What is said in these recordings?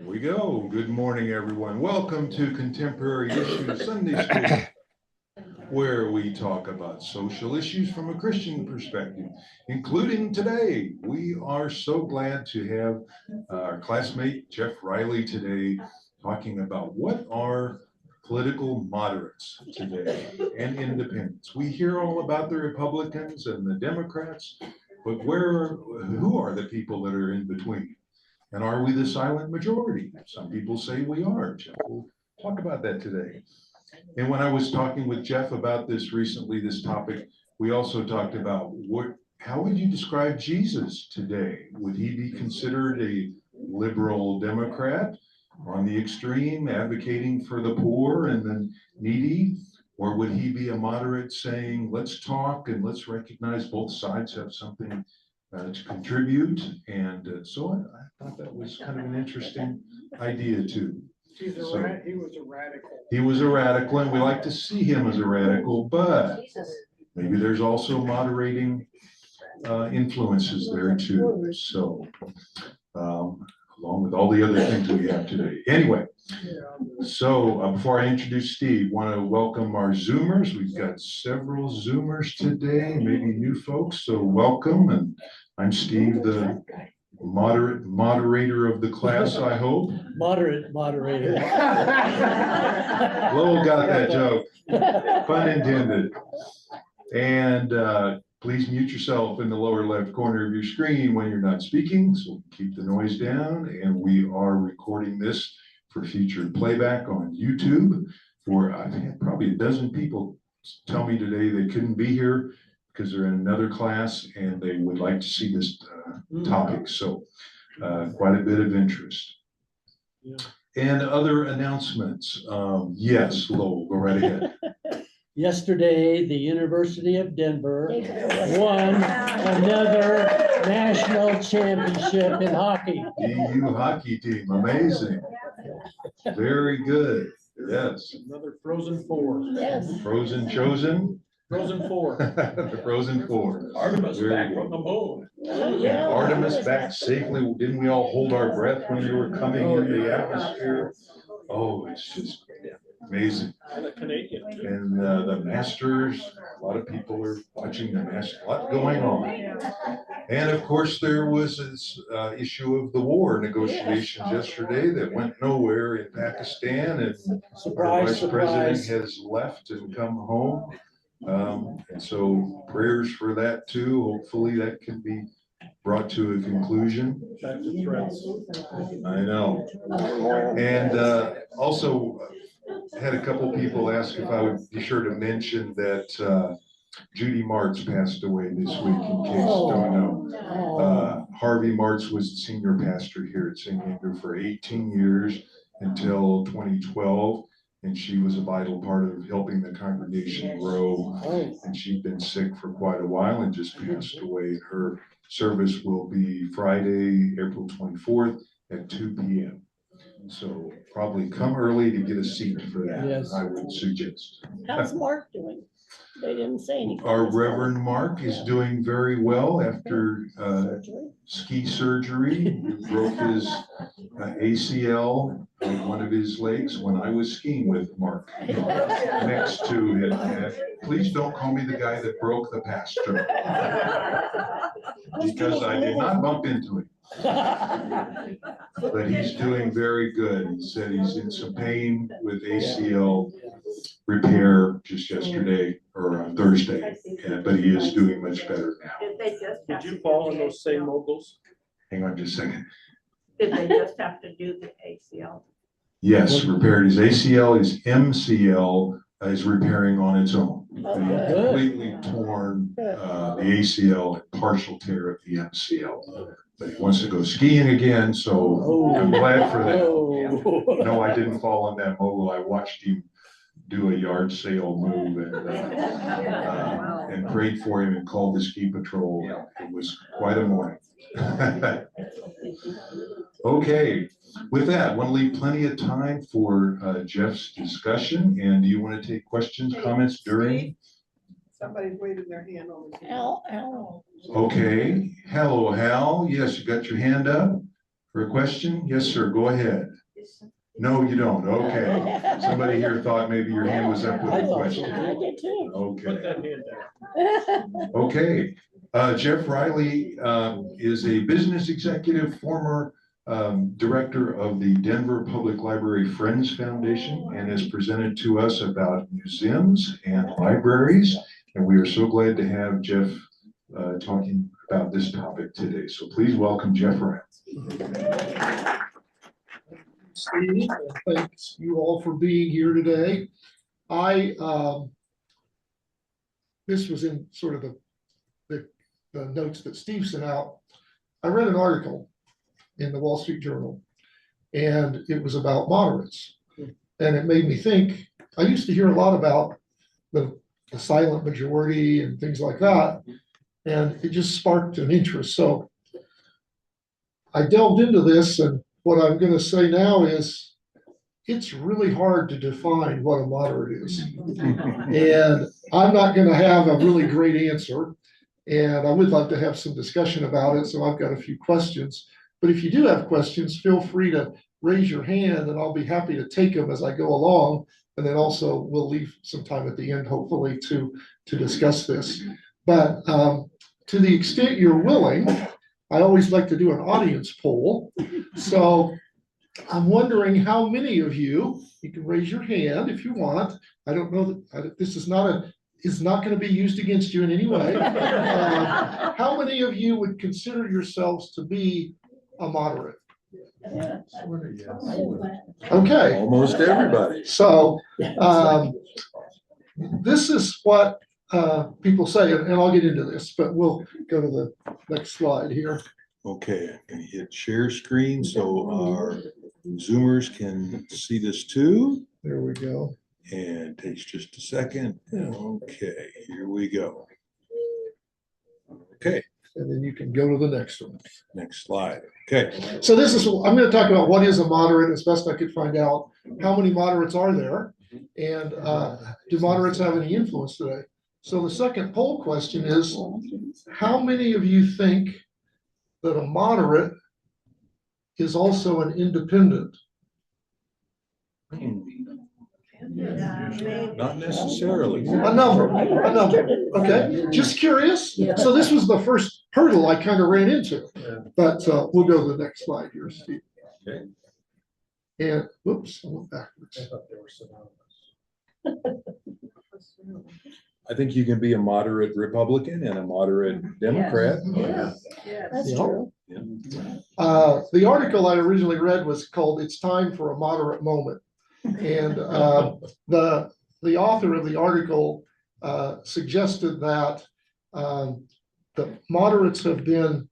We go. Good morning, everyone. Welcome to Contemporary Issues Sunday School, where we talk about social issues from a Christian perspective, including today. We are so glad to have our classmate Jeff Riley today talking about what are political moderates today and independents. We hear all about the Republicans and the Democrats, but who are the people that are in between? And are we the silent majority? Some people say we are. Jeff will talk about that today. And when I was talking with Jeff about this recently, this topic, we also talked about how would you describe Jesus today? Would he be considered a liberal Democrat on the extreme, advocating for the poor and the needy? Or would he be a moderate saying, let's talk and let's recognize both sides have something to contribute? And so I thought that was kind of an interesting idea too. He was a radical. He was a radical, and we like to see him as a radical, but maybe there's also moderating influences there too. So, along with all the other things we have today. Anyway, so before I introduce Steve, want to welcome our Zoomers. We've got several Zoomers today, maybe new folks, so welcome. And I'm Steve, the moderator of the class, I hope. Moderate moderator. Lowell got that joke, pun intended. And please mute yourself in the lower left corner of your screen when you're not speaking, so keep the noise down. And we are recording this for future playback on YouTube. I've had probably a dozen people tell me today they couldn't be here because they're in another class and they would like to see this topic. So quite a bit of interest. Yeah. And other announcements. Yes, Lowell, go right ahead. Yesterday, the University of Denver won another national championship in hockey. DU hockey team, amazing. Very good. Yes. Another Frozen Four. Yes. Frozen chosen. Frozen Four. The Frozen Four. Artemis back from the moon. Yeah. Artemis back safely. Didn't we all hold our breath when they were coming in the atmosphere? Oh, it's just amazing. And a Canadian. And the Masters, a lot of people are watching the Masters, a lot going on. And of course, there was this issue of the war negotiations yesterday that went nowhere in Pakistan, and our vice president has left and come home. And so prayers for that too. Hopefully that can be brought to a conclusion. Back to threats. I know. And also had a couple people ask if I would be sure to mention that Judy Martz passed away this week, in case you don't know. Harvey Martz was the senior pastor here at St. Andrew for 18 years until 2012. And she was a vital part of helping the congregation grow. And she'd been sick for quite a while and just passed away. Her service will be Friday, April 24th at 2 p.m. So probably come early to get a seat for that. Yes. I would suggest. How's Mark doing? They didn't say anything. Our Reverend Mark is doing very well after ski surgery. He broke his ACL on one of his legs when I was skiing with Mark next to it. Please don't call me the guy that broke the pastor, because I did not bump into him. But he's doing very good. He said he's in some pain with ACL repair just yesterday or on Thursday, but he is doing much better now. Did you fall in those same moguls? Hang on just a second. Did they just have to do the ACL? Yes, repaired his ACL. His MCL is repairing on its own. He completely torn the ACL and partial tear of the MCL. But he wants to go skiing again, so I'm glad for that. No, I didn't fall in that mogul. I watched him do a yard sale move and prayed for him and called the ski patrol. It was quite a morning. Okay, with that, I want to leave plenty of time for Jeff's discussion. And do you want to take questions, comments during? Somebody's waving their hand over here. Al. Okay, hello, Hal. Yes, you got your hand up. For a question? Yes, sir. Go ahead. No, you don't. Okay. Somebody here thought maybe your hand was up with I a thought so. question. I did too. Put Okay. that hand down. Okay. Jeff Riley is a business executive, former director of the Denver Public Library Friends Foundation, and has presented to us about museums and libraries. And we are so glad to have Jeff talking about this topic today. So please welcome Jeff Riley. Steve, and thanks you all for being here today. This was in sort of the notes that Steve sent out. I read an article in the Wall Street Journal, and it was about moderates. And it made me think, I used to hear a lot about the silent majority and things like that, and it just sparked an interest. So I delved into this, and what I'm going to say now is it's really hard to define what a moderate is. And I'm not going to have a really great answer. And I would love to have some discussion about it. So I've got a few questions. But if you do have questions, feel free to raise your hand and I'll be happy to take them as I go along. And then also we'll leave some time at the end, hopefully, to discuss this. But to the extent you're willing, I always like to do an audience poll. So I'm wondering how many of you can raise your hand if you want. I don't know that this is not going to be used against you in any way. How many of you would consider yourselves to be a moderate? Okay. Almost everybody. So this is what people say, and I'll get into this, but we'll go to the next slide here. Okay, I'm gonna hit share screen so our Zoomers can see this too. There we go. And it takes just a second. Okay, here we go. Okay, And then you can go to the next one. next slide. Okay, So this is, I'm going to talk about what is a moderate as best I could find out. How many moderates are there? And do moderates have any influence today? So the second poll question is, how many of you think that a moderate is also an independent? not necessarily. A number. Okay, just curious. So this was the first hurdle I kind of ran into. But we'll go to the next slide here, Steve. Okay. And whoops, I went backwards. I think you can be a moderate Republican and a moderate Democrat. That's Yeah. true. The article I originally read was called "It's Time for a Moderate Moment," and the author of the article suggested that the moderates have been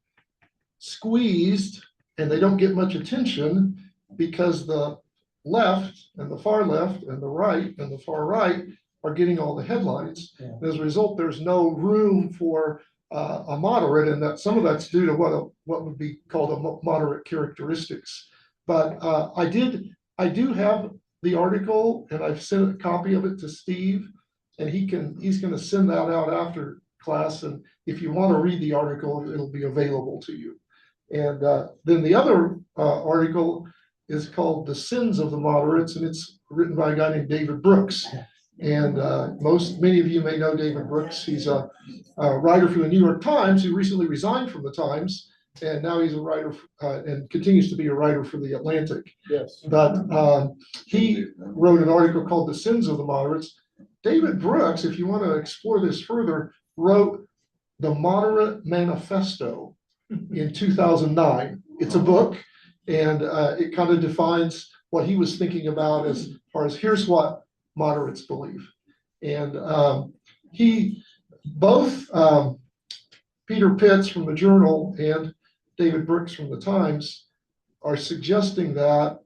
squeezed and they don't get much attention because the left and the far left and the right and the far right are getting all the headlines. And as a result, there's no room for a moderate, and that some of that's due to what would be called a moderate characteristics. But I do have the article, and I've sent a copy of it to Steve, and he's going to send that out after class. And if you want to read the article, it'll be available to you. And then the other article is called "The Sins of the Moderates," and it's written by a guy named David Brooks. And many of you may know David Brooks. He's a writer for the New York Times who recently resigned from the Times, and now he's a writer and continues to be a writer for the Atlantic. Yes. But he wrote an article called "The Sins of the Moderates." David Brooks, if you want to explore this further, wrote the Moderate Manifesto in 2009. It's a book, and it kind of defines what he was thinking about as far as here's what moderates believe. And both Peter Pitts from the Journal and David Brooks from the Times are suggesting that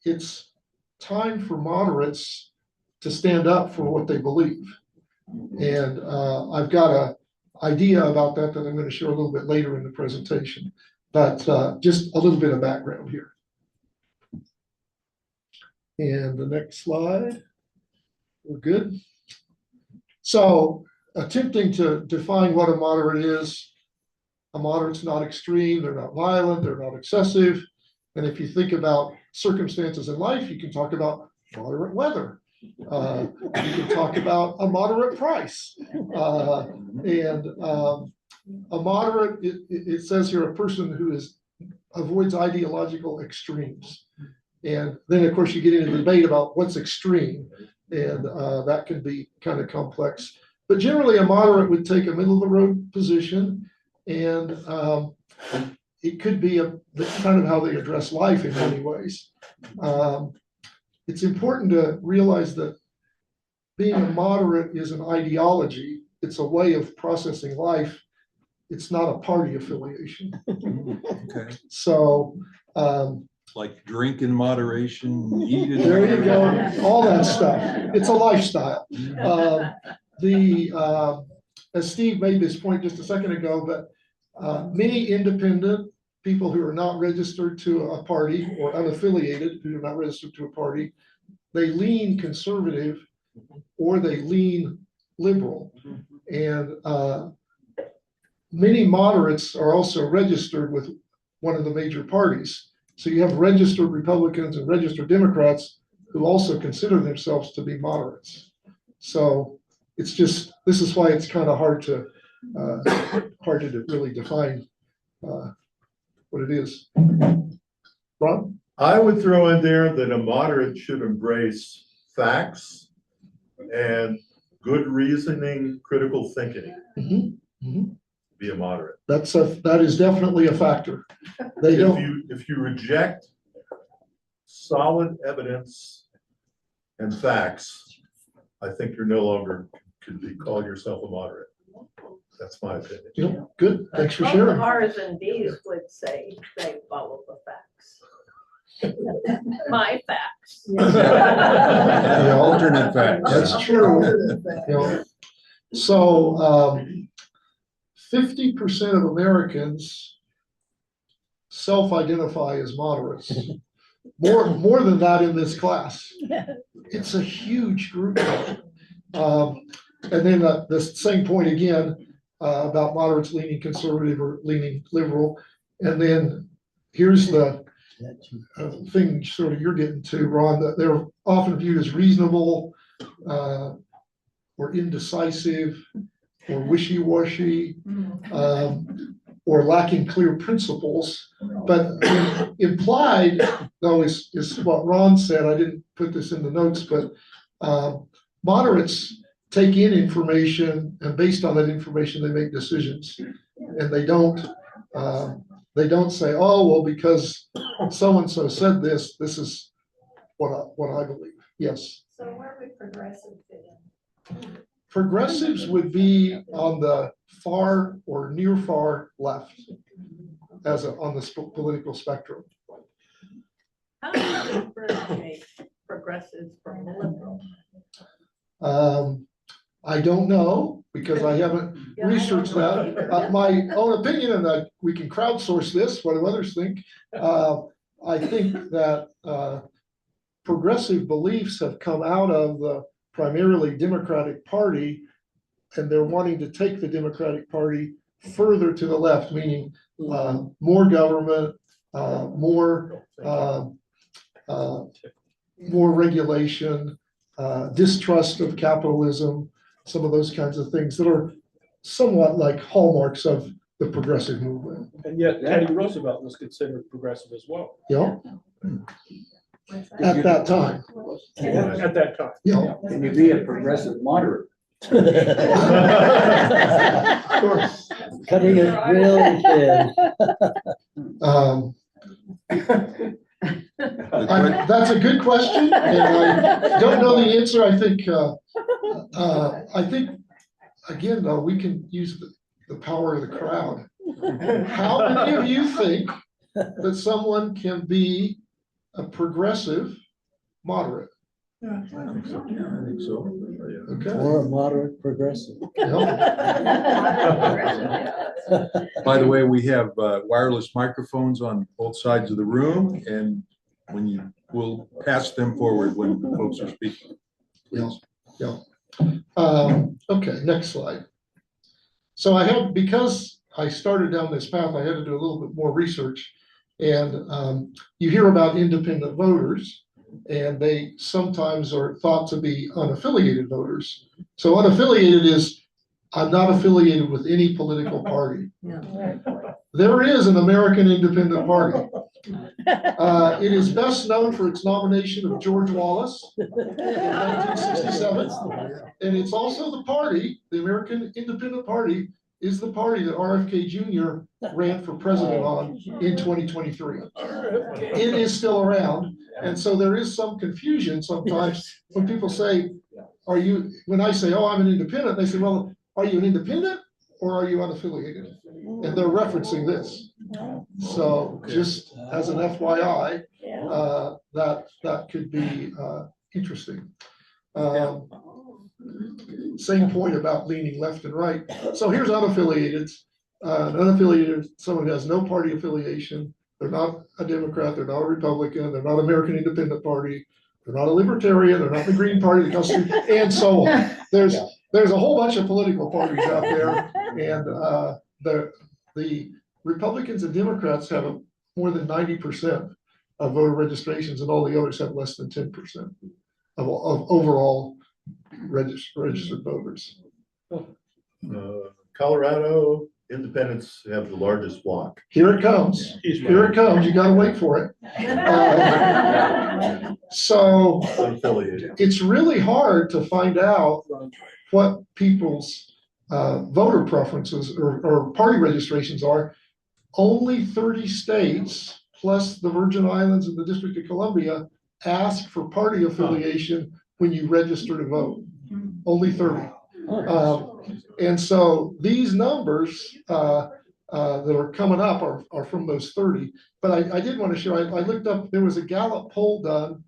it's time for moderates to stand up for what they believe. And I've got an idea about that I'm going to share a little bit later in the presentation. But just a little bit of background here. And the next slide. We're good. So attempting to define what a moderate is, a moderate's not extreme, they're not violent, they're not excessive. And if you think about circumstances in life, you can talk about moderate weather. You can talk about a moderate price. And a moderate, it says here, a person who avoids ideological extremes. And then, of course, you get into the debate about what's extreme, and that can be kind of complex. But generally, a moderate would take a middle-of-the-road position, and it could be kind of how they address life in many ways. It's important to realize that being a moderate is an ideology. It's a way of processing life. It's not a party affiliation. Okay. So, Like drink in moderation, eat in there you go, moderation. all that stuff. It's a lifestyle. As Steve made this point just a second ago, but many independent people who are not registered to a party or unaffiliated who are not registered to a party, they lean conservative or they lean liberal. And many moderates are also registered with one of the major parties. So you have registered Republicans and registered Democrats who also consider themselves to be moderates. So it's just, this is why it's kind of hard to really define what it is. Ron? I would throw in there that a moderate should embrace facts and good reasoning, critical thinking. Mm-hmm. Mm-hmm. Be a moderate. That is definitely a factor. They don't. If you reject solid evidence and facts, I think you're no longer could be call yourself a moderate. That's my opinion. Yep, good. Thanks for Both sharing. the R's and D's would say they follow the facts. My facts. The alternate facts. That's true. You know, so 50% of Americans self-identify as moderates. More than that in this class. It's a huge group. And then the same point again about moderates leaning conservative or leaning liberal. And then here's the thing sort of you're getting to, Ron, that they're often viewed as reasonable or indecisive or wishy-washy or lacking clear principles. But implied, though, is what Ron said. I didn't put this in the notes, but moderates take in information, and based on that information, they make decisions. And they don't say, oh, well, because so-and-so said this, this is what I believe. Yes. So where would progressive fit in? Progressives would be on the far or near far left on the political spectrum. How do you differentiate progressives from liberal? I don't know because I haven't researched that. My own opinion, and that we can crowdsource this, what do others think? I think that progressive beliefs have come out of the primarily Democratic Party, and they're wanting to take the Democratic Party further to the left, meaning more government, more regulation, distrust of capitalism, some of those kinds of things that are somewhat like hallmarks of the progressive movement. And yet Teddy Roosevelt was considered progressive as well. Yeah, at that time. At that time. Yeah. Can you be a progressive moderate? Of course. Cutting it really thin. That's a good question, and I don't know the answer. I think again, though, we can use the power of the crowd. How many of you think that someone can be a progressive moderate? I think so. Okay. Or a moderate progressive. By the way, we have wireless microphones on both sides of the room, and we'll pass them forward when the folks are speaking. Please. Yeah. Okay, next slide. So because I started down this path, I had to do a little bit more research. And you hear about independent voters, and they sometimes are thought to be unaffiliated voters. So unaffiliated is, I'm not affiliated with any political party. There is an American Independent Party. It is best known for its nomination of George Wallace in 1967. And it's also the party, the American Independent Party, is the party that RFK Jr. ran for president on in 2023. It is still around. And so there is some confusion sometimes when people say, when I say, oh, I'm an independent, they say, well, are you an independent or are you unaffiliated? And they're referencing this. So just as an FYI, that could be interesting. Same point about leaning left and right. So here's unaffiliated. Unaffiliated, someone who has no party affiliation. They're not a Democrat, they're not a Republican, they're not American Independent Party, they're not a Libertarian, they're not the Green Party, the Constitution, and so on. There's a whole bunch of political parties out there, and the Republicans and Democrats have more than 90% of voter registrations, and all the others have less than 10% of overall registered voters. Colorado independents have the largest block. Here it comes. Here it comes. You got to wait for it. So Unaffiliated. it's really hard to find out what people's voter preferences or party registrations are. Only 30 states plus the Virgin Islands and the District of Columbia ask for party affiliation when you register to vote. Only 30. And so these numbers that are coming up are from those 30. But I did want to show, I looked up, there was a Gallup poll done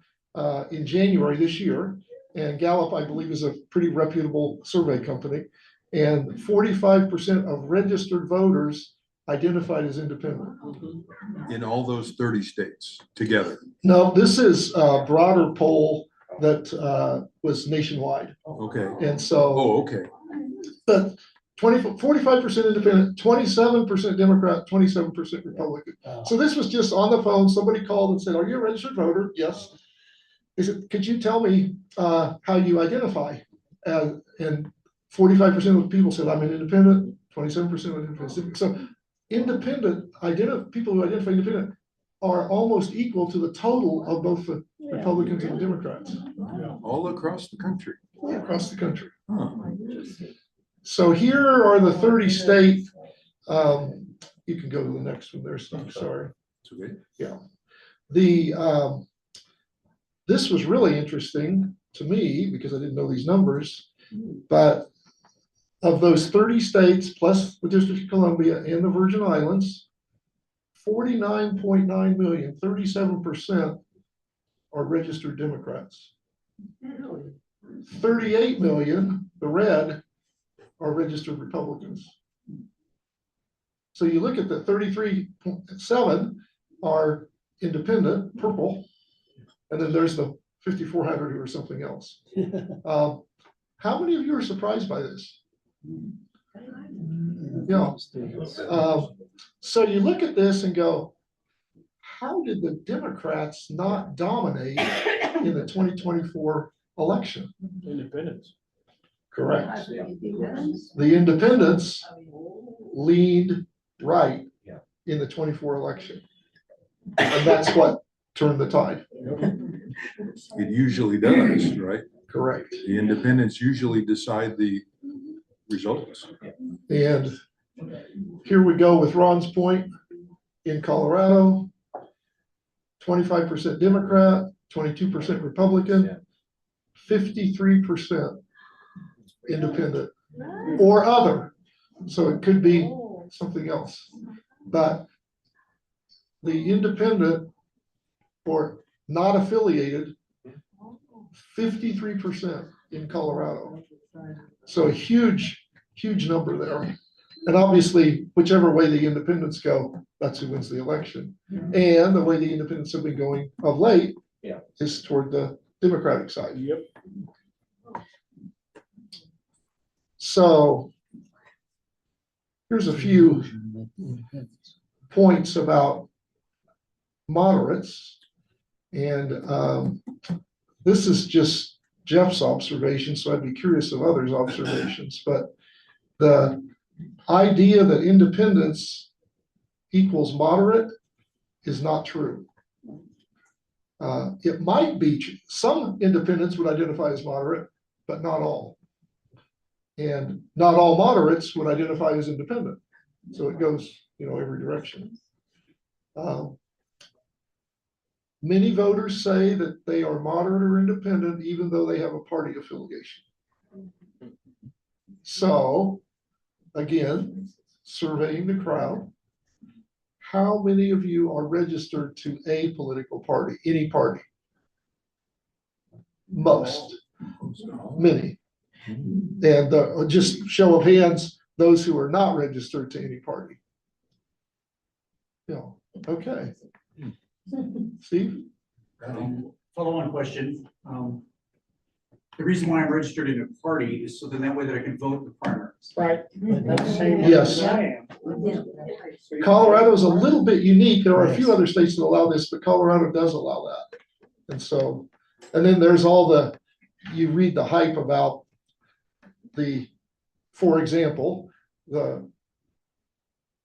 in January this year. And Gallup, I believe, is a pretty reputable survey company. And 45% of registered voters identified as independent. In all those 30 states together. No, this is a broader poll that was nationwide. Okay. And so, Oh, okay. but 45% independent, 27% Democrat, 27% Republican. So this was just on the phone. Somebody called and said, are you a registered voter? Yes. They said, could you tell me how you identify? And 45% of the people said, I'm an independent, 27% were independent. So people who identify independent are almost equal to the total of both the Republicans and the Democrats. All across the country. All across the country. Huh. So here are the 30 state, you can go to the next one there, Steve, sorry. It's okay. Yeah. This was really interesting to me because I didn't know these numbers, but of those 30 states plus the District of Columbia and the Virgin Islands, 49.9 million, 37% are registered Democrats. 38 million, the red, are registered Republicans. So you look at the 33.7 are independent, purple, and then there's the 5,400 who are something else. How many of you are surprised by this? Yeah. So you look at this and go, how did the Democrats not dominate in the 2024 election? Independence. Correct. The independents leaned right in the 24 election. And that's what turned the tide. It usually does, right? Correct. The independents usually decide the results. And here we go with Ron's point in Colorado, 25% Democrat, 22% Republican, 53% independent or other. So it could be something else. But the independent or not affiliated, 53% in Colorado. So a huge number there. And obviously, whichever way the independents go, that's who wins the election. And the way the independents have been going of late is toward the Democratic side. Yep. So here's a few points about moderates. And this is just Jeff's observation, so I'd be curious of others' observations. But the idea that independence equals moderate is not true. It might be, some independents would identify as moderate, but not all. And not all moderates would identify as independent. So it goes, every direction. Many voters say that they are moderate or independent, even though they have a party affiliation. So, again, surveying the crowd, how many of you are registered to a political party, any party? Most, many. And just show of hands, those who are not registered to any party. Okay. Steve? Follow-on question. The reason why I'm registered in a party is so that way that I can vote in the primaries. Right. Yes. Colorado's a little bit unique. There are a few other states that allow this, but Colorado does allow that. And so, and then there's all you read the hype about for example, the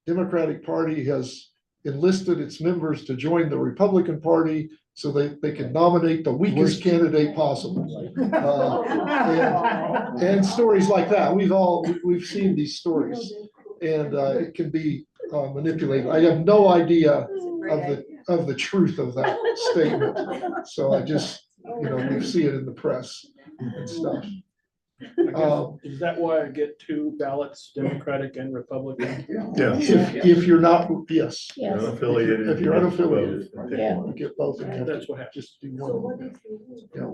Democratic Party has enlisted its members to join the Republican Party so they can nominate the weakest candidate possible. And stories like that. We've seen these stories, and it can be manipulated. I have no idea of the truth of that statement. So I just, we see it in the press and stuff. Is that why I get 2 ballots, Democratic and Republican? Yeah. If you're not, yes. Yes. Unaffiliated. If you're unaffiliated, Yeah. you get both. And you have That's to what happens. just do one. Yeah.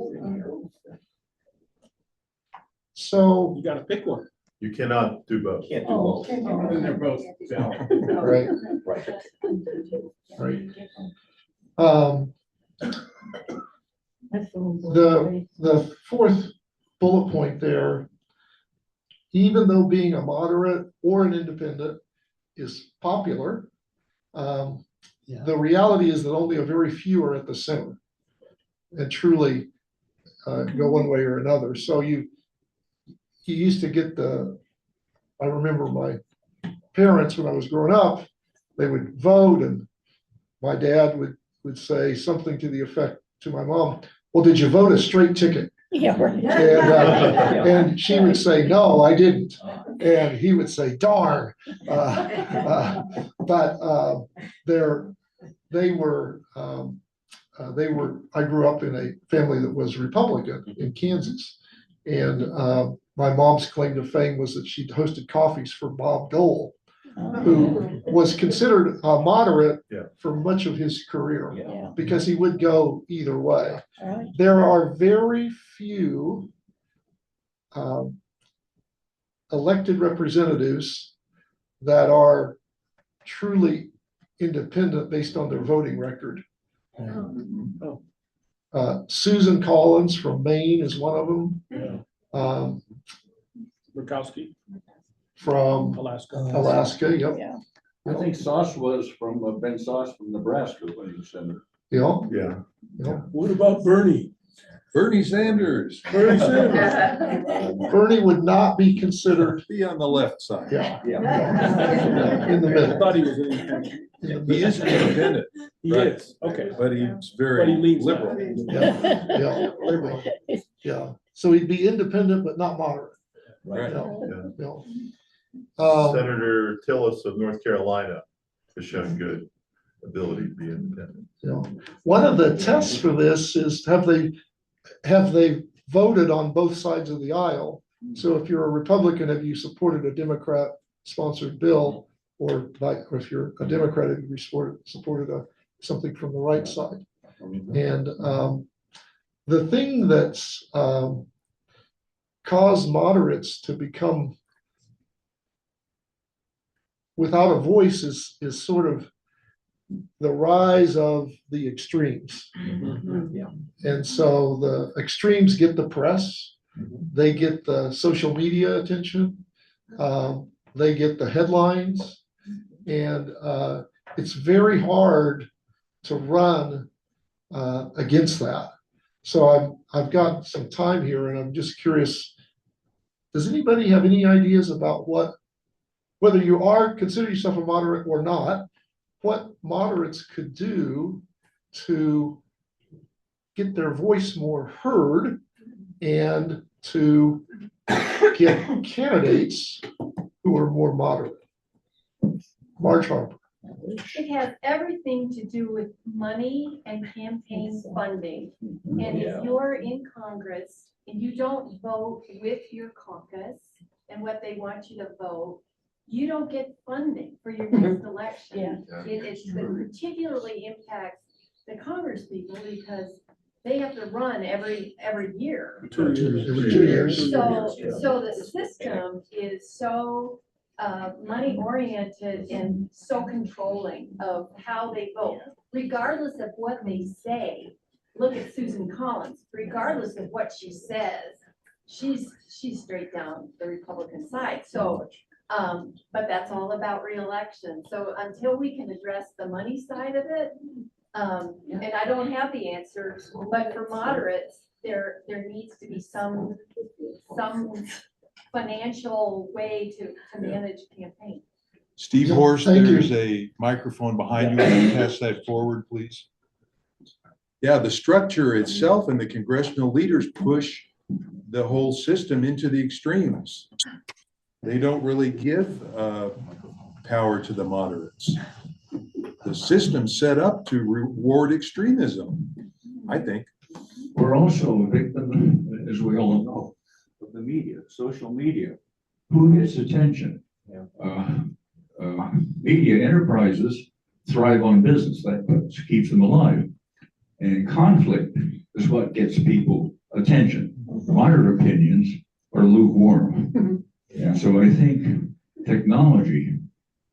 So, You gotta pick one. You cannot do both. Oh. And they're both valid. right, right. The fourth bullet point there, even though being a moderate or an independent is popular, the reality is that only a very few are at the center and truly go one way or another. So you used to get I remember my parents when I was growing up, they would vote, and my dad would say something to the effect to my mom, well, did you vote a straight ticket? Yeah, right. And she would say, no, I didn't. And he would say, darn. I grew up in a family that was Republican in Kansas. And my mom's claim to fame was that she'd hosted coffees for Bob Dole, who was considered a moderate for much of his career because he would go either way. Right. There are very few elected representatives that are truly independent based on their voting record. Susan Collins from Maine is one of them. Murkowski From Alaska. Alaska, yep. Yeah. I think Sauce was from, Ben Sauce from Nebraska when he was senator. Yeah. Yeah. What about Bernie? Bernie Sanders. Bernie Sanders. Bernie would not be considered, Be on the left side. in the I middle. thought he was an independent. He is independent, He Right. is, okay. but he's But very he leans that liberal. way. Yeah, liberal. Yeah, so he'd be independent but not moderate. Right. Yeah. Senator Tillis of North Carolina has shown good ability to be independent. One of the tests for this is have they voted on both sides of the aisle? So if you're a Republican, have you supported a Democrat sponsored bill, or if you're a Democrat, have you supported something from the right side? And the thing that's caused moderates to become without a voice is sort of the rise of the extremes. And so the extremes get the press, they get the social media attention. they get the headlines, and it's very hard to run against that. So I've got some time here, and I'm just curious, does anybody have any ideas about whether you consider yourself a moderate or not, what moderates could do to get their voice more heard and to get candidates who are more moderate? Marge Harper. It has everything to do with money and campaign funding. And if you're in Congress and you don't vote with your caucus and what they want you to vote, you don't get funding for your next election. It particularly impacts the Congress people because they have to run every year. 2 years. Every 2 years. So the system is so money oriented and so controlling of how they vote, regardless of what they say. Look at Susan Collins, regardless of what she says, she's straight down the Republican side. So, but that's all about reelection. So until we can address the money side of it, and I don't have the answers, but for moderates, there needs to be some financial way to manage campaign. Steve Horst, Thank you. there's a microphone behind you. Can you pass that forward, please? Yeah, the structure itself and the congressional leaders push the whole system into the extremes. They don't really give power to the moderates. The system's set up to reward extremism, I think. We're also a victim, as we all know, of the media, social media. Who gets attention? Media enterprises thrive on business. That keeps them alive. And conflict is what gets people attention. Moderate opinions are lukewarm. So I think technology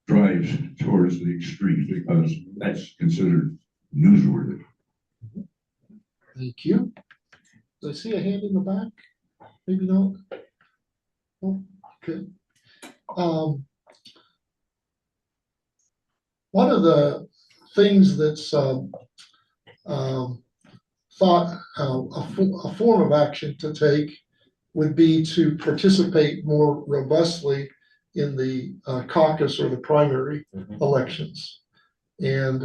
drives towards the extremes because that's considered newsworthy. Thank you. Do I see a hand in the back? Maybe not. Oh, okay. One of the things that's thought a form of action to take would be to participate more robustly in the caucus or the primary elections. And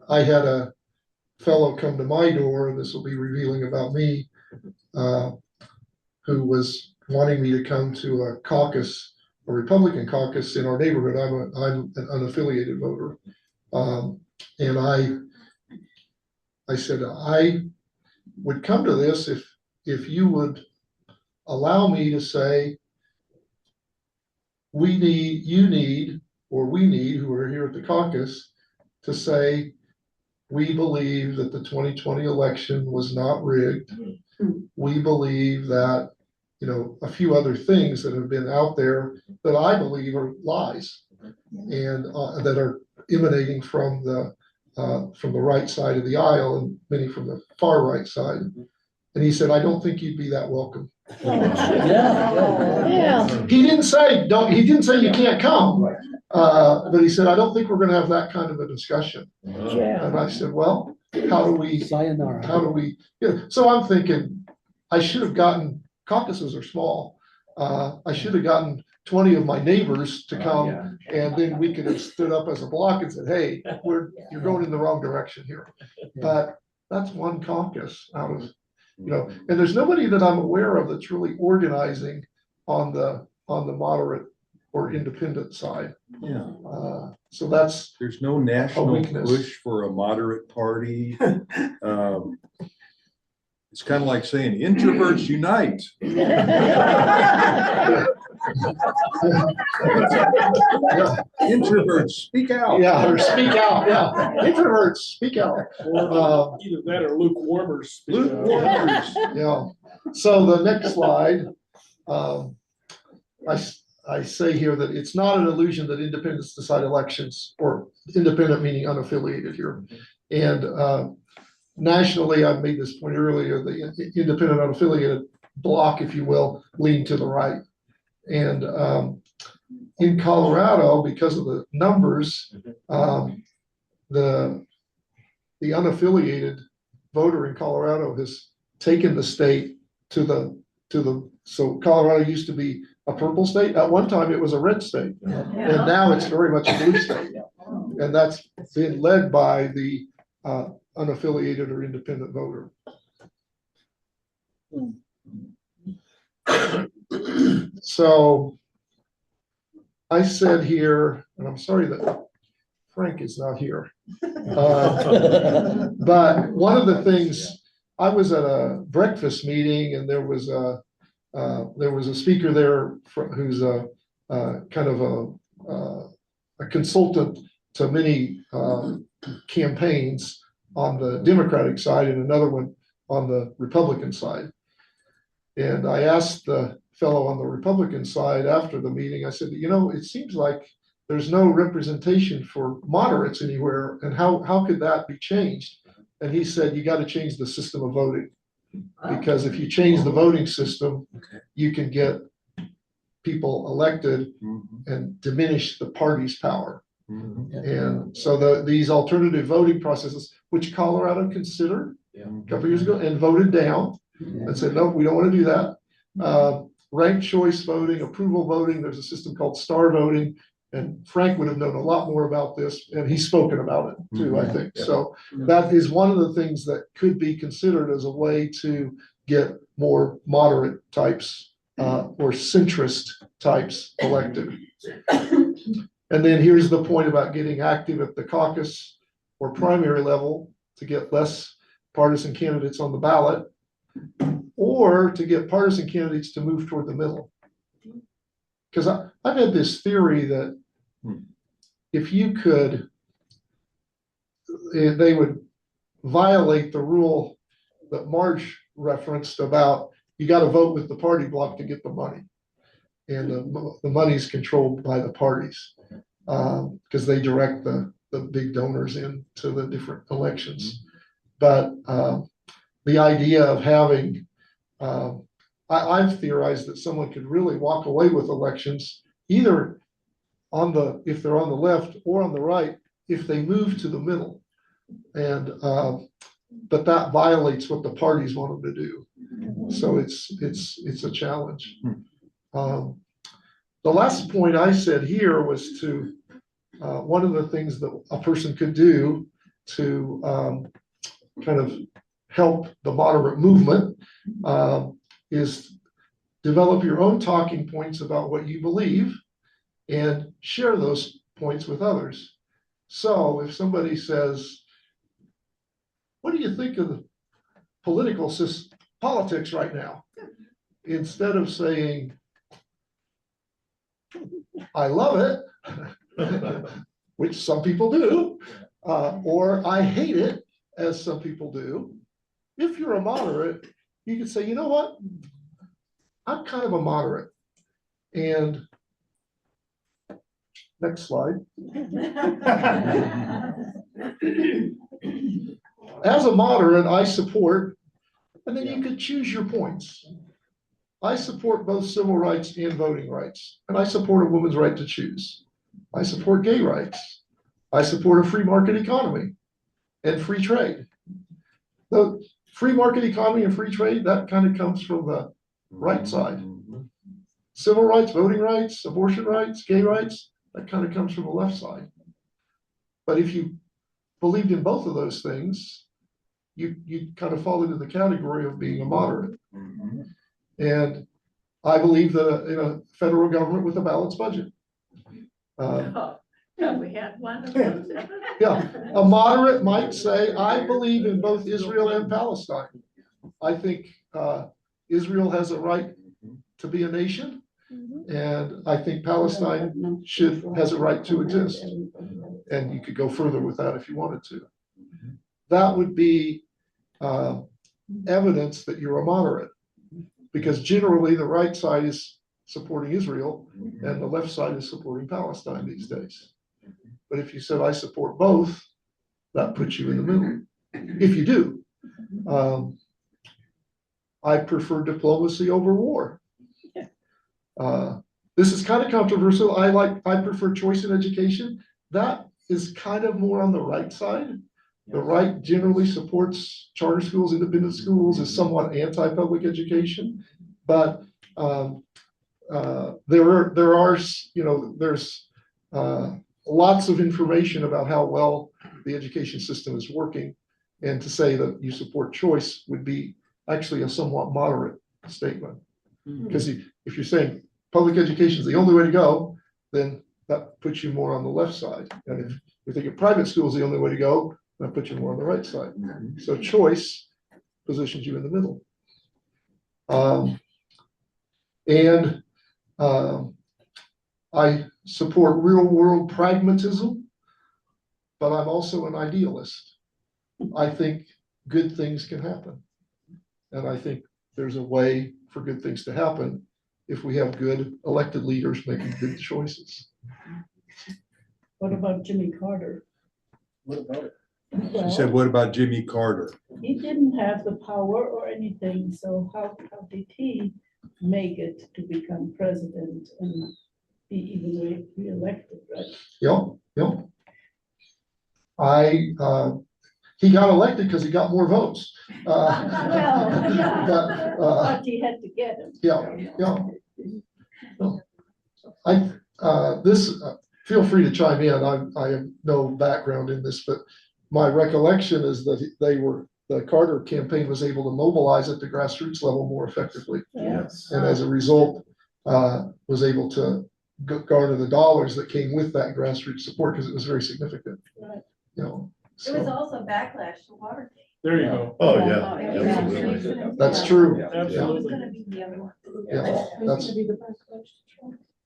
I had a fellow come to my door, and this will be revealing about me, who was wanting me to come to a caucus, a Republican caucus in our neighborhood. I'm an unaffiliated voter. And I said, I would come to this if you would allow me to say, we need, who are here at the caucus, to say, we believe that the 2020 election was not rigged. We believe that, a few other things that have been out there that I believe are lies and that are emanating from the right side of the aisle and many from the far right side. And he said, I don't think you'd be that welcome. Yeah. He didn't say you can't come, but he said, I don't think we're going to have that kind of a discussion. Yeah. And I said, well, how do we? So I'm thinking, I should have gotten, caucuses are small. I should have gotten 20 of my neighbors to come, and then we could have stood up as a block and said, hey, you're going in the wrong direction here. But that's one caucus out of, and there's nobody that I'm aware of that's really organizing on the moderate or independent side. Yeah. So there's no national push for a moderate party. It's kind of like saying introverts unite. Introverts speak out. Yeah, or speak out. Yeah, introverts speak out. Either that or lukewarmers. Lukewarmers. Yeah. So the next slide, I say here that it's not an illusion that independents decide elections, or independent meaning unaffiliated here. And nationally, I've made this point earlier, the independent unaffiliated block, if you will, lean to the right. And in Colorado, because of the numbers, the unaffiliated voter in Colorado has taken the state to the, so Colorado used to be a purple state. At one time, it was a red state. And now it's very much a blue state. And that's been led by the unaffiliated or independent voter. So I said here, and I'm sorry that Frank is not here. But one of the things, I was at a breakfast meeting and there was a speaker there who's a kind of a consultant to many campaigns on the Democratic side and another one on the Republican side. And I asked the fellow on the Republican side after the meeting, I said, you know, it seems like there's no representation for moderates anywhere, and how could that be changed? And he said, you got to change the system of voting. Because if you change the voting system, you can get people elected and diminish the party's power. And so these alternative voting processes, which Colorado considered a couple years ago and voted down and said, no, we don't want to do that. Ranked choice voting, approval voting, there's a system called star voting. And Frank would have known a lot more about this, and he's spoken about it too, I think. So that is one of the things that could be considered as a way to get more moderate types or centrist types elected. And then here's the point about getting active at the caucus or primary level to get less partisan candidates on the ballot, or to get partisan candidates to move toward the middle. Because I've had this theory that if you could, they would violate the rule that Marge referenced about you got to vote with the party block to get the money. And the money is controlled by the parties because they direct the big donors into the different elections. But the idea of having, I've theorized that someone could really walk away with elections either if they're on the left or on the right, if they move to the middle. And but that violates what the parties want them to do. So it's a challenge. The last point I said here was to one of the things that a person could do to kind of help the moderate movement is develop your own talking points about what you believe and share those points with others. So if somebody says, what do you think of the politics right now? Instead of saying, I love it, which some people do, or I hate it, as some people do. If you're a moderate, you can say, you know what? I'm kind of a moderate. And next slide. As a moderate, I support, and then you could choose your points. I support both civil rights and voting rights, and I support a woman's right to choose. I support gay rights. I support a free market economy and free trade. The free market economy and free trade, that kind of comes from the right side. Civil rights, voting rights, abortion rights, gay rights, that kind of comes from the left side. But if you believed in both of those things, you kind of fall into the category of being a moderate. And I believe that in a federal government with a balanced budget. We had one of those. Yeah, a moderate might say, I believe in both Israel and Palestine. I think Israel has a right to be a nation, and I think Palestine has a right to exist. And you could go further with that if you wanted to. That would be evidence that you're a moderate, because generally the right side is supporting Israel and the left side is supporting Palestine these days. But if you said, I support both, that puts you in the middle. If you do. I prefer diplomacy over war. this is kind of controversial. I prefer choice in education. That is kind of more on the right side. The right generally supports charter schools, independent schools, is somewhat anti-public education. But there's lots of information about how well the education system is working. And to say that you support choice would be actually a somewhat moderate statement. Because if you're saying public education is the only way to go, then that puts you more on the left side. And if you think private school is the only way to go, that puts you more on the right side. So choice positions you in the middle. I support real world pragmatism, but I'm also an idealist. I think good things can happen. And I think there's a way for good things to happen if we have good elected leaders making good choices. What about Jimmy Carter? What about it? She said, what about Jimmy Carter? He didn't have the power or anything, so how did he make it to become president and be even re-elected, right? Yep. He got elected because he got more votes. Well, But, but he had to get him. yeah. Feel free to chime in. I have no background in this, but my recollection is that the Carter campaign was able to mobilize at the grassroots level more effectively. Yes. And as a result, was able to garner the dollars that came with that grassroots support because it was very significant. Right. It was also backlash to Watergate. There you go. Oh, yeah. Absolutely. That's true. Absolutely. Gonna be the other one. Yeah, that's, Who's gonna be the backlash?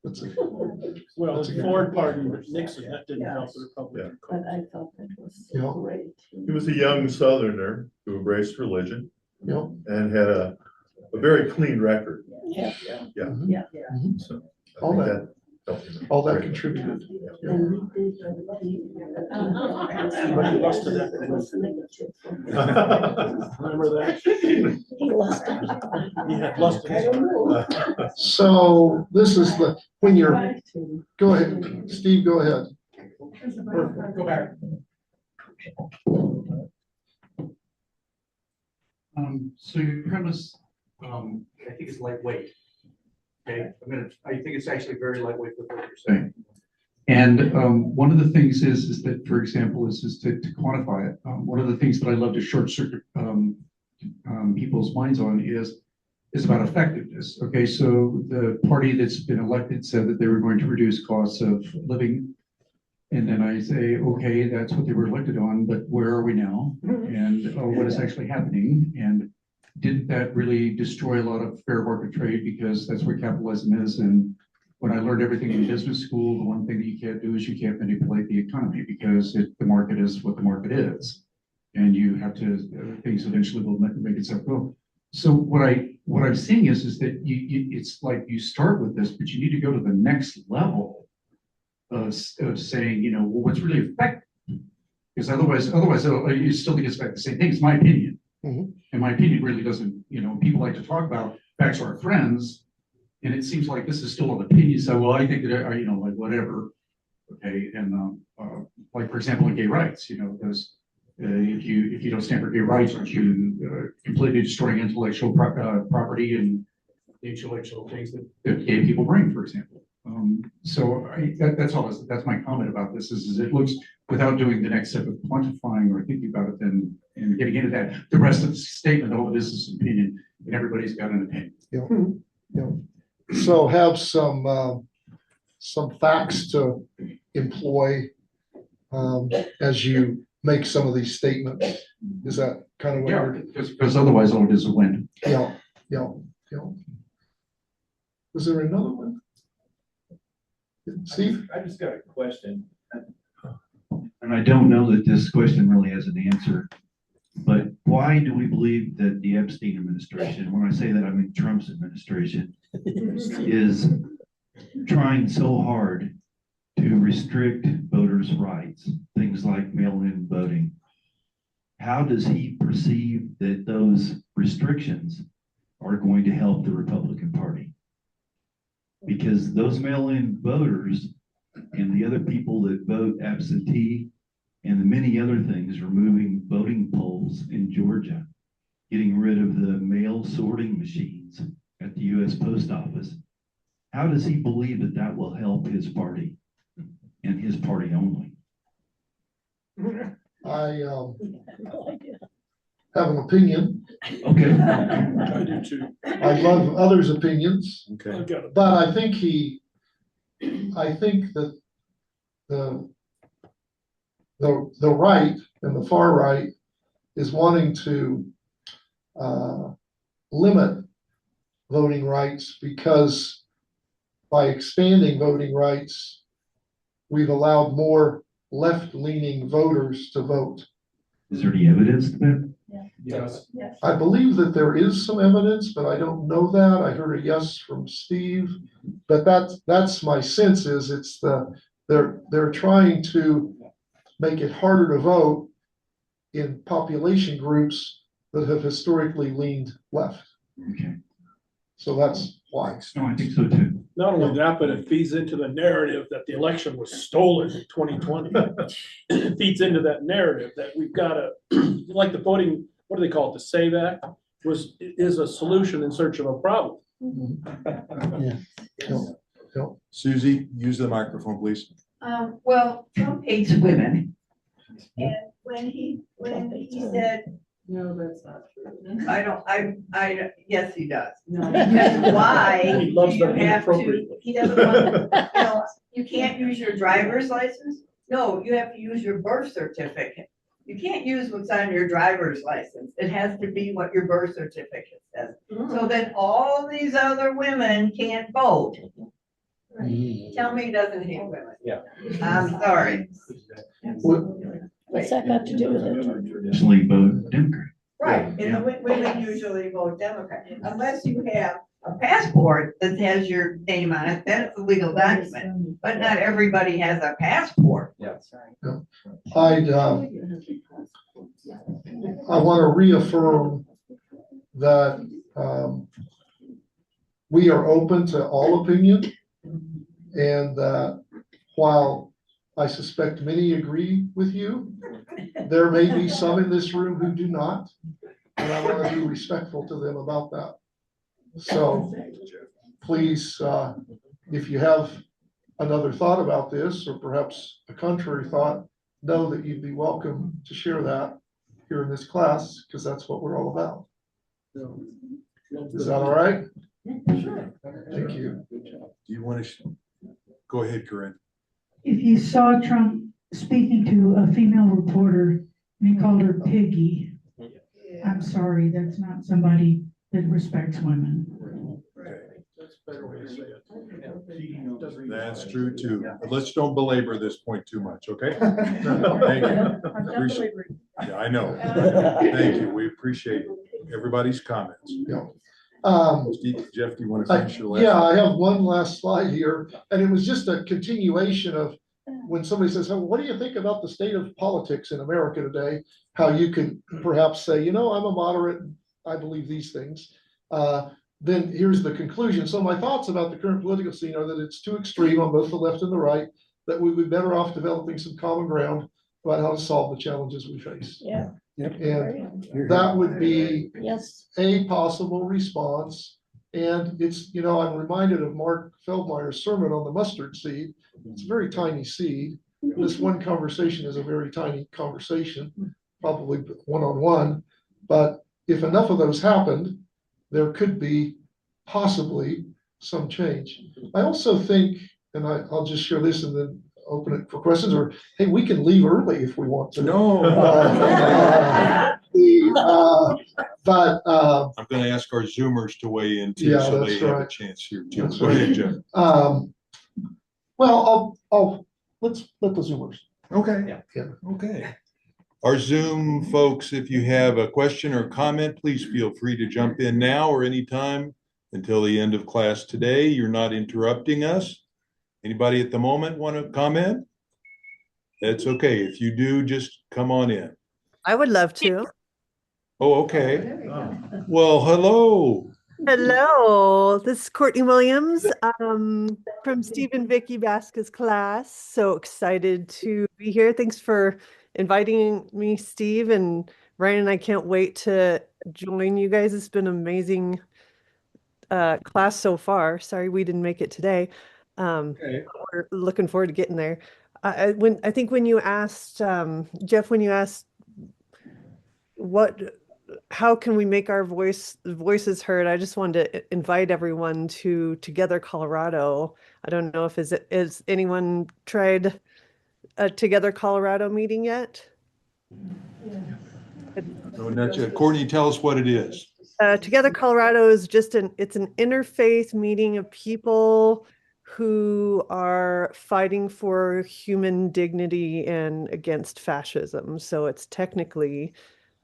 that's a, Well, That's a the good Ford point. pardon Nixon, that didn't help the Republican But cause. I thought that was Yeah. so great. He was a young Southerner who embraced religion and had a very clean record. Yeah. So I All think that- helped him. all that contributed. And he did. But he lusted after Remember that? He lost it. He had lusted. I don't know. So this is when you're, go ahead, Steve, go ahead. Go back. So your premise, I think is lightweight. Okay, I think it's actually very lightweight with what you're saying. And one of the things is that, for example, is to quantify it. One of the things that I love to short circuit people's minds on is about effectiveness. Okay, so the party that's been elected said that they were going to reduce costs of living. And then I say, okay, that's what they were elected on, but where are we now? And what is actually happening? And didn't that really destroy a lot of fair market trade, because that's where capitalism is? And when I learned everything in business school, the one thing that you can't do is you can't manipulate the economy, because the market is what the market is. And you have to, things eventually will make itself go. So what I'm seeing is that it's like you start with this, but you need to go to the next level of saying, well, what's really effective? Because otherwise you still think it's the same thing. It's my opinion. Mhm. And my opinion really doesn't, people like to talk about facts are our friends. And it seems like this is still an opinion. So, well, I think that, like whatever. Okay. And like, for example, in gay rights, because if you don't stand for gay rights, aren't you completely destroying intellectual property and the intellectual things that gay people bring, for example? So that's that's my comment about this is it looks, without doing the next step of quantifying or thinking about it then and getting into that, the rest of the statement, oh, this is an opinion, and everybody's got an opinion. So have some facts to employ as you make some of these statements. Is that kind of what Yeah, you're? because otherwise all it is a wind. Yeah. Was there another one? Steve? I just got a question. And I don't know that this question really has an answer, but why do we believe that the Epstein administration, when I say that I mean Trump's administration, is trying so hard to restrict voters' rights, things like mail-in voting? How does he perceive that those restrictions are going to help the Republican Party? Because those mail-in voters and the other people that vote absentee and the many other things, removing voting polls in Georgia, getting rid of the mail sorting machines at the US Post Office. How does he believe that that will help his party and his party only? I have an opinion. Okay. I do too. I love others' opinions, I got it. but I think that the right and the far right is wanting to limit voting rights because by expanding voting rights, we've allowed more left-leaning voters to vote. Is there any evidence to that? Yes. I believe that there is some evidence, but I don't know that. I heard a yes from Steve, but that's my sense is they're trying to make it harder to vote in population groups that have historically leaned left. Okay. So that's why. No, I think so too. Not only that, but it feeds into the narrative that the election was stolen in 2020. It feeds into that narrative that we've got to, like the voting, what do they call it? The SAVE Act is a solution in search of a problem. Susie, use the microphone, please. Well, Trump hates women. And when he said, No, that's not true. yes, he does. No. Because why He loves do you them have to, inappropriately. he doesn't want, you can't use your driver's license? No, you have to use your birth certificate. You can't use what's on your driver's license. It has to be what your birth certificate says. So then all these other women can't vote. Tell me he doesn't hate women. Yeah. I'm sorry. What's that got to do with it? Traditionally vote Democrat. Right, and the women usually vote Democrat, unless you have a passport that has your name on it, then it's a legal document. But not everybody has a passport. I want to reaffirm that we are open to all opinion, and that while I suspect many agree with you, there may be some in this room who do not, and I want to be respectful to them about that. So please, if you have another thought about this, or perhaps a contrary thought, know that you'd be welcome to share that here in this class, because that's what we're all about. Is that all right? Sure. Thank you. Do you want to, go ahead, Corinne. If you saw Trump speaking to a female reporter and he called her piggy, I'm sorry, that's not somebody that respects women. That's a better way to say it. That's true too. But let's don't belabor this point too much, okay? Thank you. Appreciate- Yeah, I know. Thank you. We appreciate everybody's comments. Steve, Jeff, do you want to finish your last? Yeah, I have one last slide here, and it was just a continuation of when somebody says, "Oh, what do you think about the state of politics in America today?" How you can perhaps say, you know, I'm a moderate, I believe these things. Then here's the conclusion. So my thoughts about the current political scene are that it's too extreme on both the left and the right, that we would be better off developing some common ground about how to solve the challenges we face. Yeah. And that would be Yes. a possible response. And it's, you know, I'm reminded of Mark Feldmeyer's sermon on the mustard seed. It's a very tiny seed. This one conversation is a very tiny conversation, probably one-on-one. But if enough of those happened, there could be possibly some change. I also think, and I'll just share this and then open it for questions, or hey, we can leave early if we want to. No. But I'm going to ask our Zoomers to weigh in too, Yeah, so that's they have a right. chance here too. That's Go right. ahead, Jeff. Well, let's let the Zoomers. Okay. Yeah. Okay. Our Zoom folks, if you have a question or comment, please feel free to jump in now or anytime until the end of class today. You're not interrupting us. Anybody at the moment want to comment? That's okay. If you do, just come on in. I would love to. Oh, okay. Well, hello. Hello, this is Courtney Williams from Steve and Vicky Vasquez class. So excited to be here. Thanks for inviting me, Steve, and Ryan and I can't wait to join you guys. It's been an amazing class so far. Sorry we didn't make it today. We're looking forward to getting there. I think when you asked Jeff, when you asked how can we make our voices heard? I just wanted to invite everyone to Together Colorado. I don't know if is anyone tried a Together Colorado meeting yet? No, not yet. Courtney, tell us what it is. Together Colorado is just it's an interfaith meeting of people who are fighting for human dignity and against fascism. So it's technically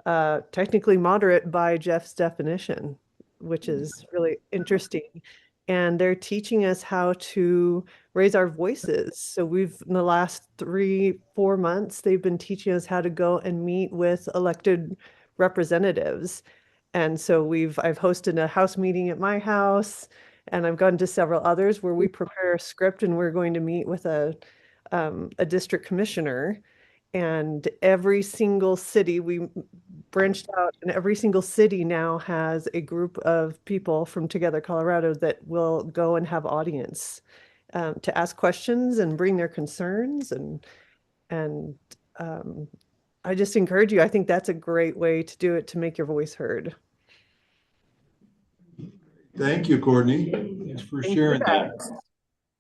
moderate by Jeff's definition, which is really interesting. And they're teaching us how to raise our voices. So in the last 3-4 months, they've been teaching us how to go and meet with elected representatives. And so I've hosted a house meeting at my house, and I've gone to several others where we prepare a script and we're going to meet with a district commissioner. And every single city, we branched out, and every single city now has a group of people from Together Colorado that will go and have audience to ask questions and bring their concerns. And I just encourage you. I think that's a great way to do it, to make your voice heard. Thank you, Courtney. Thanks for sharing that.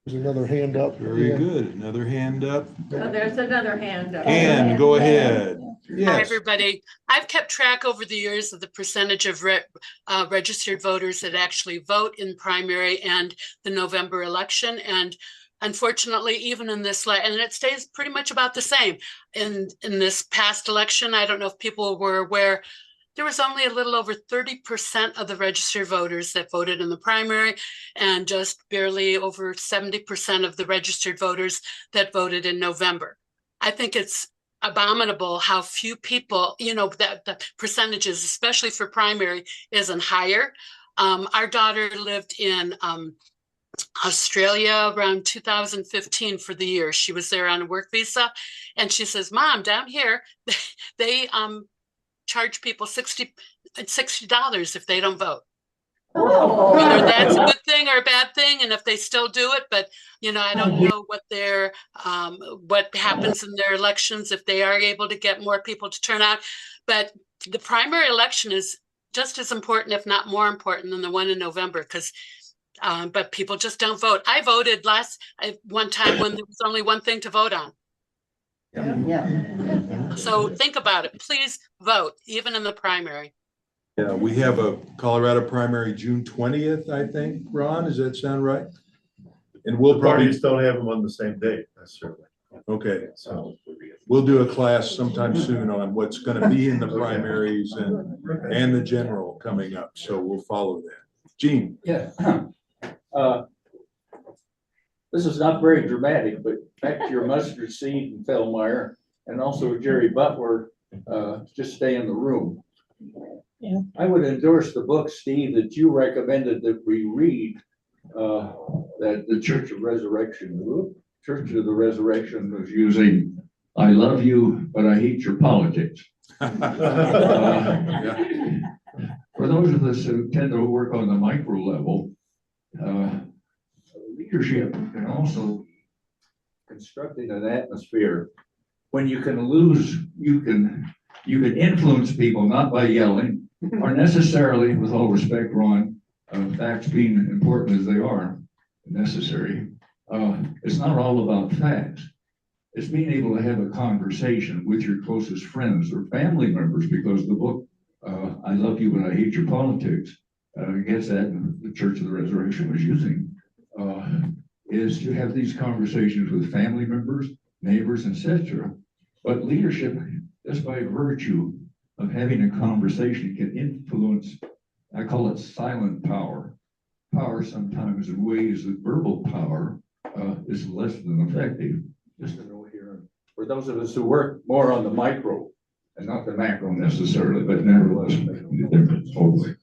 There's another hand up. Very good. Another hand up. Oh, there's another hand up. And go ahead. Hi, Yes. everybody. I've kept track over the years of the percentage of registered voters that actually vote in primary and the November election. And unfortunately, even in this, and it stays pretty much about the same. In this past election, I don't know if people were aware, there was only a little over 30% of the registered voters that voted in the primary, and just barely over 70% of the registered voters that voted in November. I think it's abominable how few people, that the percentages, especially for primary, isn't higher. Our daughter lived in Australia around 2015 for the year. She was there on a work visa, and she says, "Mom, down here, they charge people $60 if they don't vote." Oh. Whether that's a good thing or a bad thing, and if they still do it, but I don't know what happens in their elections if they are able to get more people to turn out. But the primary election is just as important, if not more important, than the one in November, but people just don't vote. I voted one time when there was only one thing to vote on. Yeah. So think about it. Please vote, even in the primary. Yeah, we have a Colorado primary June 20th, I think. Ron, does that sound right? And we'll probably Parties don't have them on the same date necessarily. Okay, so we'll do a class sometime soon on what's going to be in the primaries and the general coming up. So we'll follow that. Gene. Yeah. This is not very dramatic, but back to your mustard seed and Fellmeyer, and also Jerry Butler, just stay in the room. Yeah. I would endorse the book, Steve, that you recommended that we read, that the Church of the Resurrection was using, "I love you, but I hate your politics." For those of us who tend to work on the micro level, leadership can also constructing an atmosphere when you can influence people, not by yelling or necessarily, with all respect, Ron, facts being important as they are necessary. It's not all about facts. It's being able to have a conversation with your closest friends or family members, because the book, "I love you, but I hate your politics," gets that, and the Church of the Resurrection was using, is to have these conversations with family members, neighbors, etc. But leadership, just by virtue of having a conversation, can influence, I call it silent power. Power sometimes in ways that verbal power is less than effective. Just to know here, for those of us who work more on the micro and not the macro necessarily, but nevertheless making a difference totally.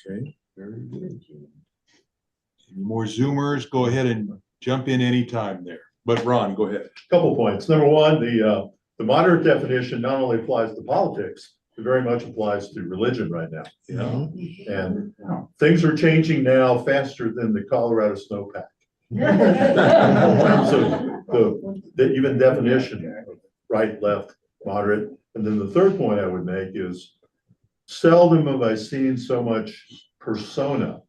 Okay, very good. Any more Zoomers, go ahead and jump in anytime there. But Ron, go ahead. Couple points. Number one, the moderate definition not only applies to politics, it very much applies to religion right now. Yeah. And things are changing now faster than the Colorado snowpack. In terms of the even definition of right, left, moderate. And then the third point I would make is seldom have I seen so much persona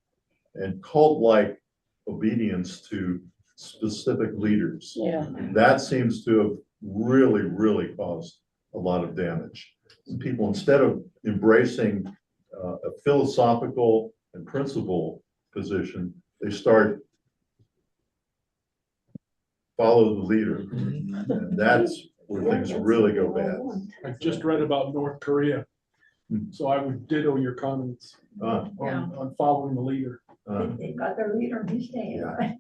and cult-like obedience to specific leaders. Yeah. That seems to have really caused a lot of damage. People, instead of embracing a philosophical and principle position, they start follow the leader. And that's where things really go bad. I just read about North Korea. So I would ditto your comments on following the leader. They've got their leader, he's staying, right?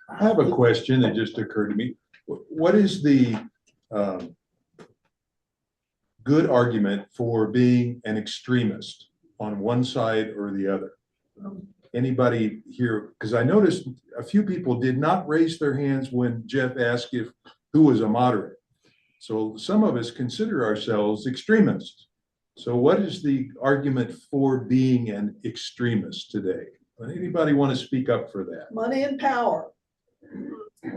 I have a question that just occurred to me. What is the good argument for being an extremist on one side or the other? Anybody here? Because I noticed a few people did not raise their hands when Jeff asked who was a moderate. So some of us consider ourselves extremists. So what is the argument for being an extremist today? Anybody want to speak up for that? Money and power.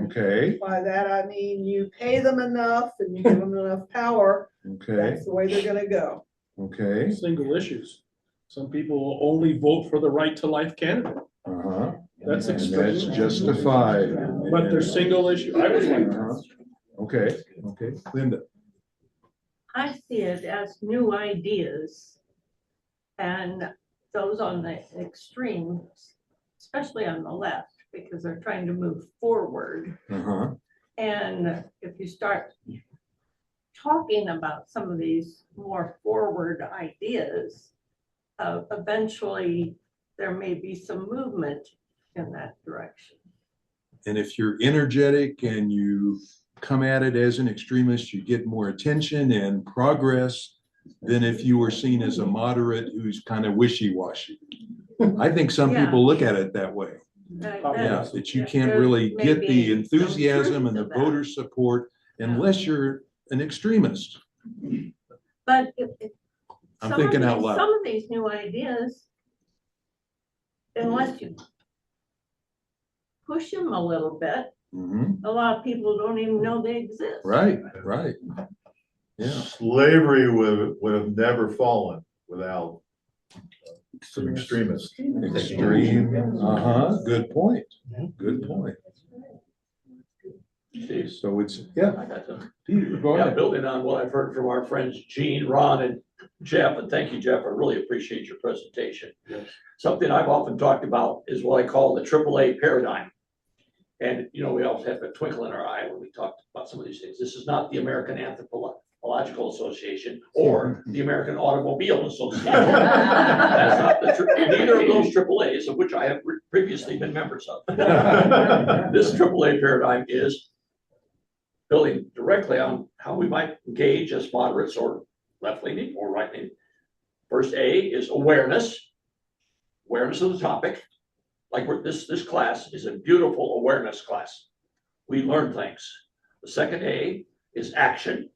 Okay, By that, I mean, you pay them enough and you give them enough power. okay, That's the way they're gonna go. okay. Single issues. Some people will only vote for the right to life candidate. Uh-huh. That's And extreme. that's justified. But they're single issue. I was like, Okay, okay. Linda. I see it as new ideas. And those on the extremes, especially on the left, because they're trying to move forward. Uh-huh. And if you start talking about some of these more forward ideas, eventually there may be some movement in that direction. And if you're energetic and you come at it as an extremist, you get more attention and progress than if you were seen as a moderate who's kind of wishy-washy. I think some Yeah. people look at it that way. Yeah, that you can't really get the enthusiasm and the voter support unless you're an extremist. But I'm thinking out loud. Some of these new ideas, unless you push them a little bit, Mhm. a lot of people don't even know they exist. Right, right. Yeah. Slavery would have never fallen without some extremists. Extreme, good point, good point. So it's, I got some. Peter, go Yeah, ahead. building on what I've heard from our friends Gene, Ron, and Jeff, and thank you, Jeff, I really appreciate your presentation. Something I've often talked about is what I call the AAA paradigm. And, you know, we always have a twinkle in our eye when we talk about some of these things. This is not the American Anthropological Association or the American Automobile Association. That's not neither of those AAAs, of which I have previously been members of. This AAA paradigm is building directly on how we might engage as moderates or left-leaning or right-leaning. First A is awareness of the topic. Like this class is a beautiful awareness class. We learn things. The second A is action.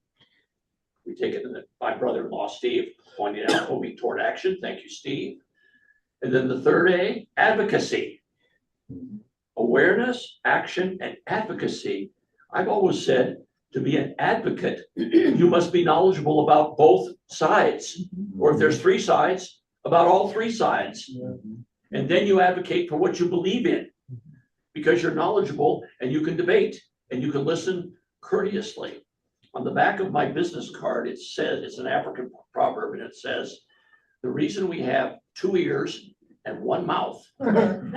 We take it in my brother-in-law, Steve, pointing out moving toward action. Thank you, Steve. And then the third A, advocacy. Awareness, action, and advocacy. I've always said to be an advocate, you must be knowledgeable about both sides. Or if there's three sides, about all three sides. And then you advocate for what you believe in because you're knowledgeable and you can debate and you can listen courteously. On the back of my business card, it says, it's an African proverb, and it says, the reason we have 2 ears and 1 mouth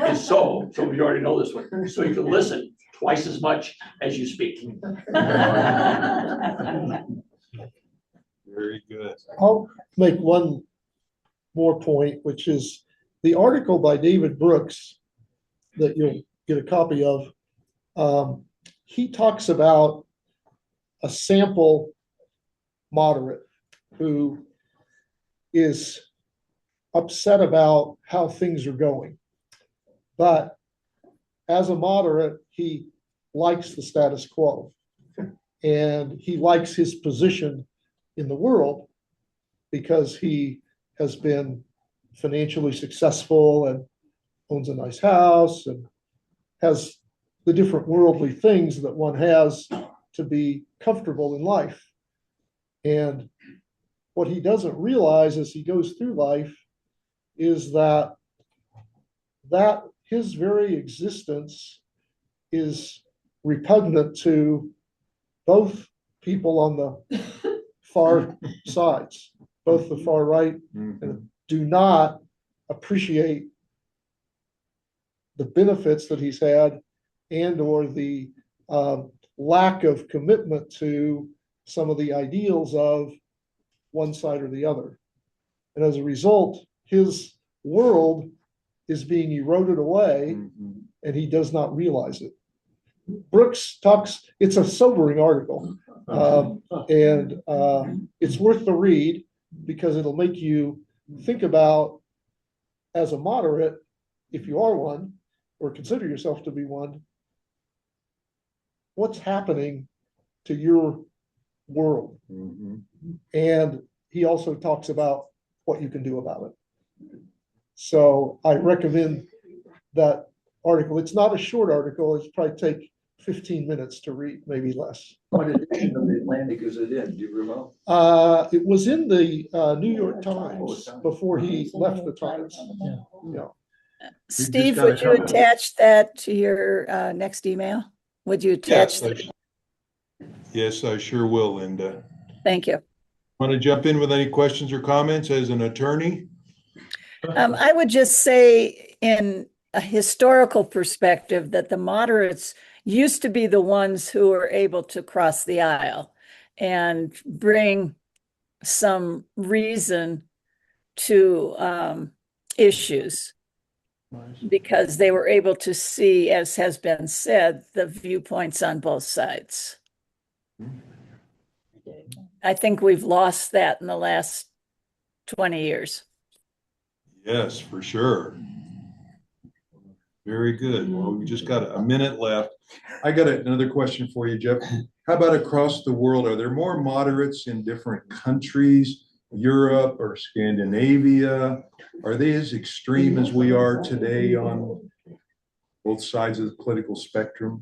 is so you already know this one, so you can listen twice as much as you speak. Very good. I'll make one more point, which is the article by David Brooks that you'll get a copy of. He talks about a sample moderate who is upset about how things are going. But as a moderate, he likes the status quo. And he likes his position in the world because he has been financially successful and owns a nice house and has the different worldly things that one has to be comfortable in life. And what he doesn't realize as he goes through life is that his very existence is repugnant to both people on the far sides, both the far right, and do not appreciate the benefits that he's had and or the lack of commitment to some of the ideals of one side or the other. And as a result, his world is being eroded away and he does not realize it. Brooks talks, it's a sobering article. And it's worth the read because it'll make you think about, as a moderate, if you are one, or consider yourself to be one, what's happening to your world? And he also talks about what you can do about it. So I recommend that article. It's not a short article. It's probably take 15 minutes to read, maybe less. What edition of the Atlantic is it in? Do you remember? It was in the New York Times before he left the Times. Yeah. Steve, would you attach that to your next email? Would you attach? Yes, I sure will, Linda. Thank you. Want to jump in with any questions or comments as an attorney? I would just say, in a historical perspective, that the moderates used to be the ones who were able to cross the aisle and bring some reason to issues, because they were able to see, as has been said, the viewpoints on both sides. I think we've lost that in the last 20 years. Yes, for sure. Very good. Well, we just got a minute left. I got another question for you, Jeff. How about across the world? Are there more moderates in different countries, Europe or Scandinavia? Are they as extreme as we are today on both sides of the political spectrum?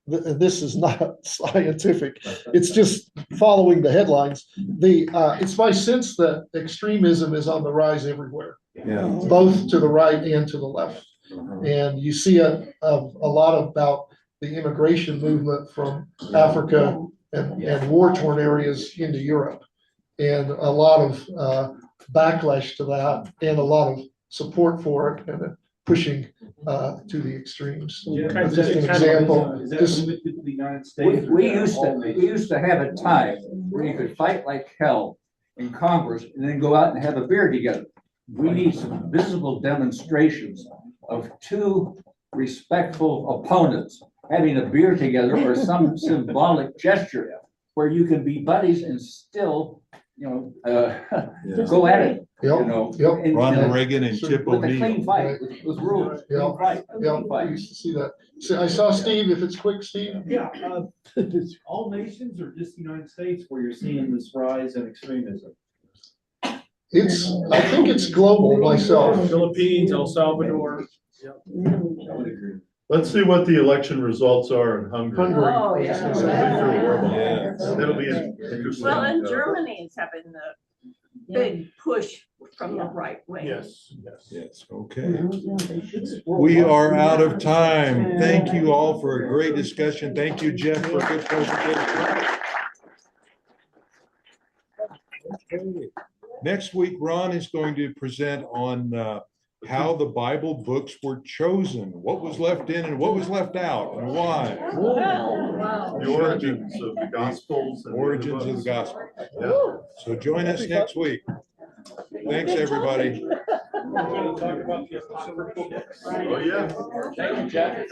This is not scientific. It's just following the headlines. It's my sense that extremism is on the rise everywhere, both to the right and to the left. And you see a lot about the immigration movement from Africa and war-torn areas into Europe, and a lot of backlash to that, and a lot of support for it, and pushing to the extremes. Just an example. We used to have a time where you could fight like hell in Congress and then go out and have a beer together. We need some visible demonstrations of two respectful opponents having a beer together, or some symbolic gesture where you can be buddies and still, go at it. Ronald Reagan and Tip with a O'Neill. clean fight, with rules. I used to see that. So I saw Steve, if it's quick, Steve. Yeah, all nations or just the United States where you're seeing this rise in extremism? I think it's global myself. Philippines, El Salvador. Let's see what the election results are in Hungary. Oh, yeah. That'll be interesting. Well, and Germany is having the big push from the right wing. Yes, okay. We are out of time. Thank you all for a great discussion. Thank you, Jeff, for a good presentation. Okay. Next week, Ron is going to present on how the Bible books were chosen, what was left in and what was left out, and why. The origins of the Gospels. Origins of the Gospel. So join us next week. Thanks, everybody. Oh, yeah. Thank you, Jeff.